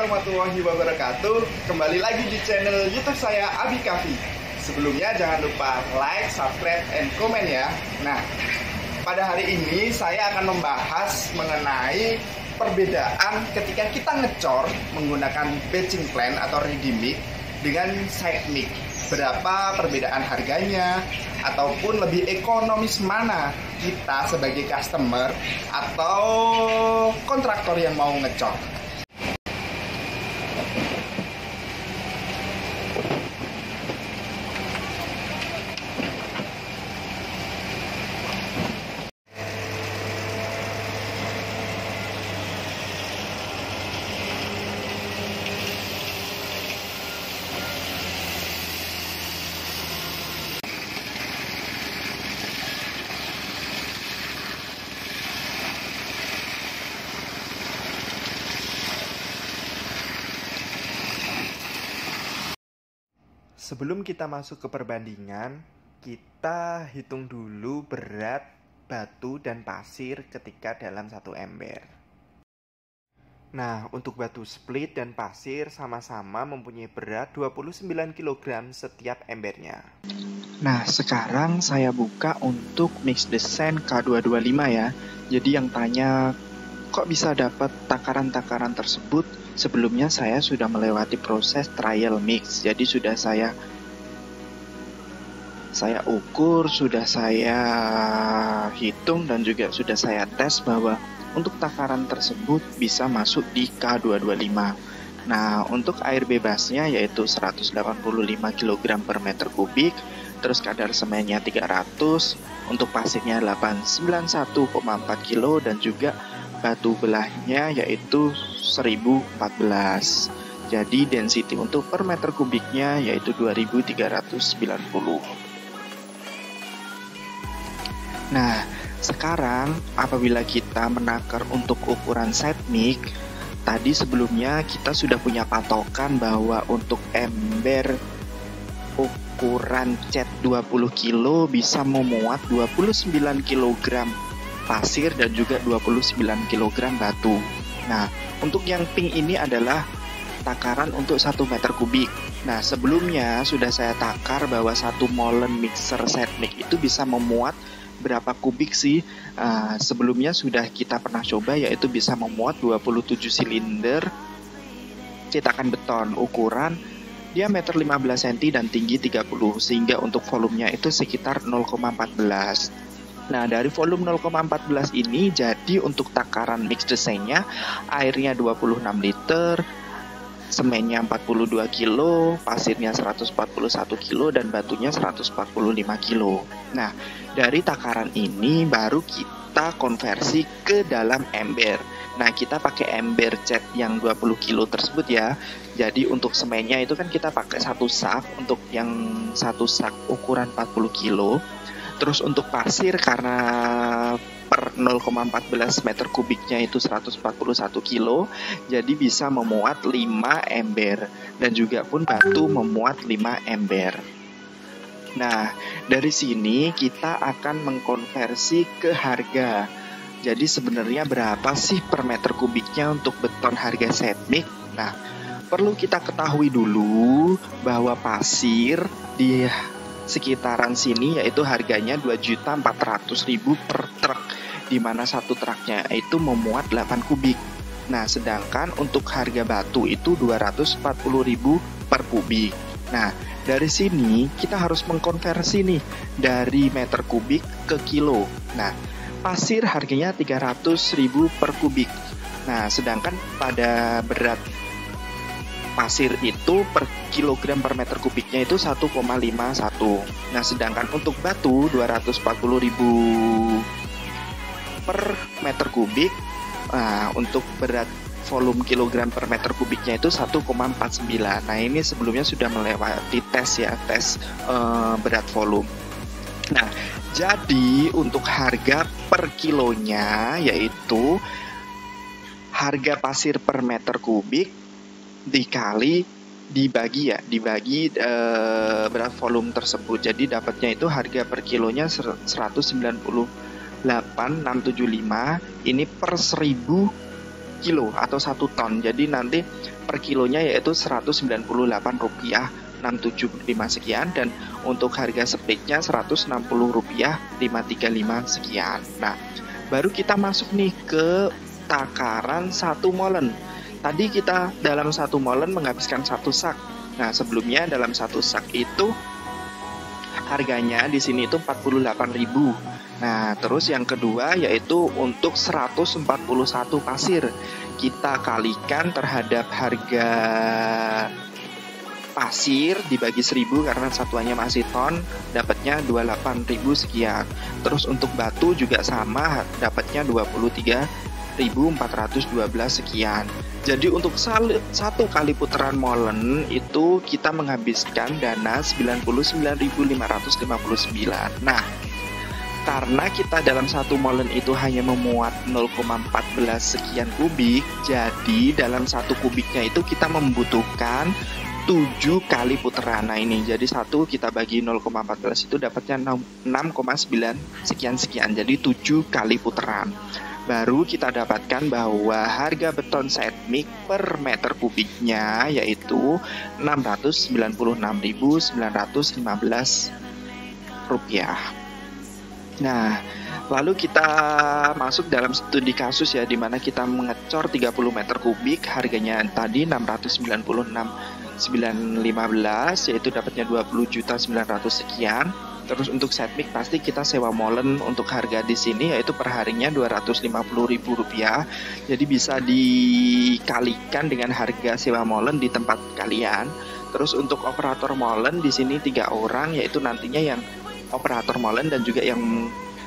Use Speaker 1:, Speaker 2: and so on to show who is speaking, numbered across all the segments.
Speaker 1: warahmatullahi wabarakatuh. Kembali lagi di channel YouTube saya Abi Kafi. Sebelumnya jangan lupa like, subscribe, and komen ya. Nah, pada hari ini saya akan membahas mengenai perbedaan ketika kita ngecor menggunakan batching plan atau ready mix dengan side mix. Berapa perbedaan harganya, ataupun lebih ekonomis mana kita sebagai customer atau kontraktor yang mau ngecor. Sebelum kita masuk ke perbandingan, kita hitung dulu berat batu dan pasir ketika dalam satu ember. Nah, untuk batu split dan pasir sama-sama mempunyai berat 29 kg setiap embernya.
Speaker 2: Nah, sekarang saya buka untuk mix desain K225 ya. Jadi yang tanya, kok bisa dapat takaran-takaran tersebut? Sebelumnya saya sudah melewati proses trial mix. Jadi sudah saya ukur, sudah saya hitung dan juga sudah saya tes bahwa untuk takaran tersebut bisa masuk di K225. Nah, untuk air bebasnya yaitu 185 kg per meter kubik, terus kadar semennya 300, untuk pasirnya 891,4 kg dan juga batu belahnya yaitu 1014. Jadi density untuk per meter kubiknya yaitu 2390. Nah, sekarang apabila kita menakar untuk ukuran side mix, tadi sebelumnya kita sudah punya patokan bahwa untuk ember ukuran cat 20 kg bisa memuat 29 kg pasir dan juga 29 kg batu. Nah, untuk yang pink ini adalah takaran untuk 1 meter kubik. Nah, sebelumnya sudah saya takar bahwa 1 molen mixer set mix itu bisa memuat berapa kubik sih? Sebelumnya sudah kita pernah coba yaitu bisa memuat 27 silinder cetakan beton ukuran diameter 15 cm dan tinggi 30, sehingga untuk volumenya itu sekitar 0,14. Nah, dari volume 0,14 ini jadi untuk takaran mix desainnya airnya 26 liter, semennya 42 kg, pasirnya 141 kg dan batunya 145 kg. Nah, dari takaran ini baru kita konversi ke dalam ember. Nah, kita pakai ember cat yang 20 kg tersebut ya. Jadi untuk semennya itu kan kita pakai 1 sak, untuk yang 1 sak ukuran 40 kg. Terus untuk pasir karena per 0,14 meter kubiknya itu 141 kg, jadi bisa memuat 5 ember. Dan juga pun batu memuat 5 ember. Nah, dari sini kita akan mengkonversi ke harga. Jadi sebenarnya berapa sih per meter kubiknya untuk beton harga set mix? Nah, perlu kita ketahui dulu bahwa pasir di sekitaran sini yaitu harganya 2.400.000 per truk, di mana satu truknya itu memuat 8 kubik. Nah, sedangkan untuk harga batu itu 240.000 per kubik. Nah, dari sini kita harus mengkonversi nih dari meter kubik ke kilo. Nah, pasir harganya 300.000 per kubik. Nah, sedangkan pada berat pasir itu per kilogram per meter kubiknya itu 1,51. Nah, sedangkan untuk batu 240.000 per meter kubik. Nah, untuk berat volume kilogram per meter kubiknya itu 1,49. Nah, ini sebelumnya sudah melewati tes ya, tes berat volume. Nah, jadi untuk harga per kilonya yaitu harga pasir per meter kubik dibagi berat volume tersebut. Jadi dapatnya itu harga per kilonya 198.675 ini per 1000 kilo atau 1 ton. Jadi nanti per kilonya yaitu Rp198 675 sekian, dan untuk harga speknya Rp160 535 sekian. Nah, baru kita masuk nih ke takaran 1 molen. Tadi kita dalam 1 molen menghabiskan 1 sak. Nah, sebelumnya dalam 1 sak itu harganya di sini itu 48.000. Nah, terus yang kedua yaitu untuk 141 pasir. Kita kalikan terhadap harga pasir dibagi 1000 karena satuannya masih ton, dapatnya 28.000 sekian. Terus untuk batu juga sama, dapatnya 23.412 sekian. Jadi untuk satu kali putaran molen itu kita menghabiskan dana 99.559. Nah, karena kita dalam 1 molen itu hanya memuat 0,14 sekian kubik, jadi dalam 1 kubiknya itu kita membutuhkan 7 kali putaran. Nah ini, jadi 1 kita bagi 0,14 itu dapatnya 6,9 sekian-sekian. Jadi 7 kali putaran. Baru kita dapatkan bahwa harga beton setmik per meter kubiknya yaitu Rp696.915. Nah, lalu kita masuk dalam studi kasus ya, dimana kita mengecor 30 meter kubik, harganya tadi 696.915, yaitu dapatnya 20.900 sekian. Terus untuk setmik pasti kita sewa molen, untuk harga di sini yaitu per harinya Rp250.000. Jadi bisa dikalikan dengan harga sewa molen di tempat kalian. Terus untuk operator molen di sini 3 orang, yaitu nantinya yang operator molen dan juga yang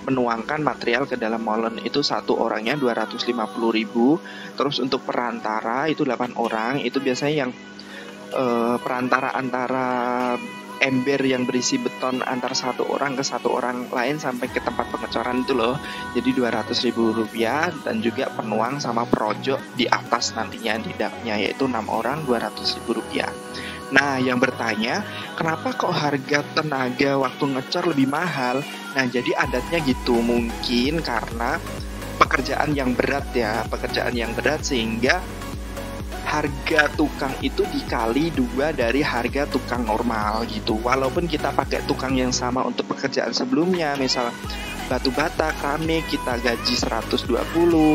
Speaker 2: menuangkan material ke dalam molen itu 1 orangnya 250.000. Terus untuk perantara itu 8 orang, itu biasanya yang perantara antara ember yang berisi beton antar 1 orang ke 1 orang lain sampai ke tempat pengecoran itu loh. Jadi Rp200.000, dan juga penuang sama projok di atas nantinya di daknya yaitu 6 orang Rp200.000. Nah, yang bertanya, kenapa kok harga tenaga waktu ngecor lebih mahal? Nah, jadi adatnya gitu, mungkin karena pekerjaan yang berat ya, pekerjaan yang berat sehingga harga tukang itu dikali 2 dari harga tukang normal gitu. Walaupun kita pakai tukang yang sama untuk pekerjaan sebelumnya, misal batu bata, keramik, kita gaji 120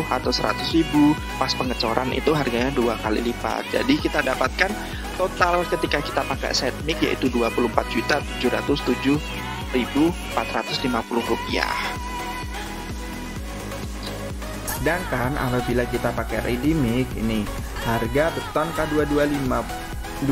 Speaker 2: atau 100.000, pas pengecoran itu harganya 2 kali lipat. Jadi kita dapatkan total ketika kita pakai setmik yaitu Rp24.707.450.
Speaker 3: Sedangkan apabila kita pakai ready mix ini, harga beton K225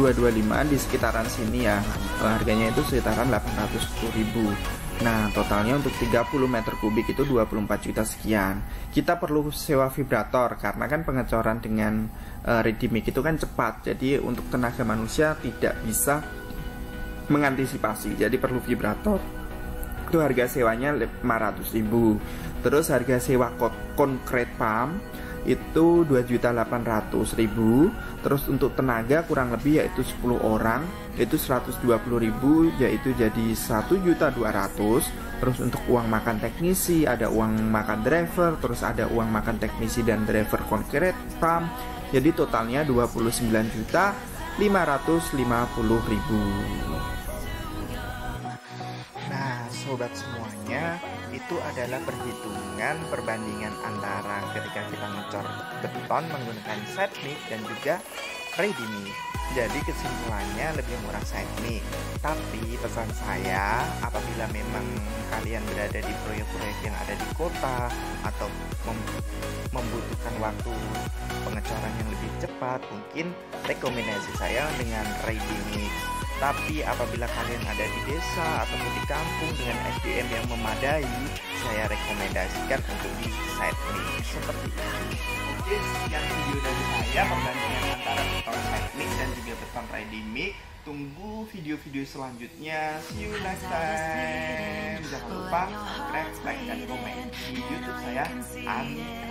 Speaker 3: di sekitaran sini ya, harganya itu sekitaran 810.000. Nah, totalnya untuk 30 meter kubik itu 24 juta sekian. Kita perlu sewa vibrator karena kan pengecoran dengan ready mix itu kan cepat. Jadi untuk tenaga manusia tidak bisa mengantisipasi. Jadi perlu vibrator. Itu harga sewanya 500.000. Terus harga sewa concrete pump itu 2.800.000. Terus untuk tenaga kurang lebih yaitu 10 orang itu 120.000, yaitu jadi 1.200.000. Terus untuk uang makan teknisi, ada uang makan driver, terus ada uang makan teknisi dan driver concrete pump. Jadi totalnya 29.550.000.
Speaker 2: Nah, sobat semuanya, itu adalah perhitungan perbandingan antara ketika kita ngecor beton menggunakan setmik dan juga ready mix. Jadi kesimpulannya lebih murah setmik. Tapi pesan saya, apabila memang kalian berada di proyek-proyek yang ada di kota atau membutuhkan waktu pengecoran yang lebih cepat, mungkin rekomendasi saya dengan ready mix. Tapi apabila kalian ada di desa atau di kampung dengan SDM yang memadai, saya rekomendasikan untuk di setmik seperti itu. Oke, sekian video dari saya perbandingan antara beton setmik dan juga beton ready mix. Tunggu video-video selanjutnya. See you next time. Jangan lupa subscribe, like, dan komen di YouTube saya. Amin.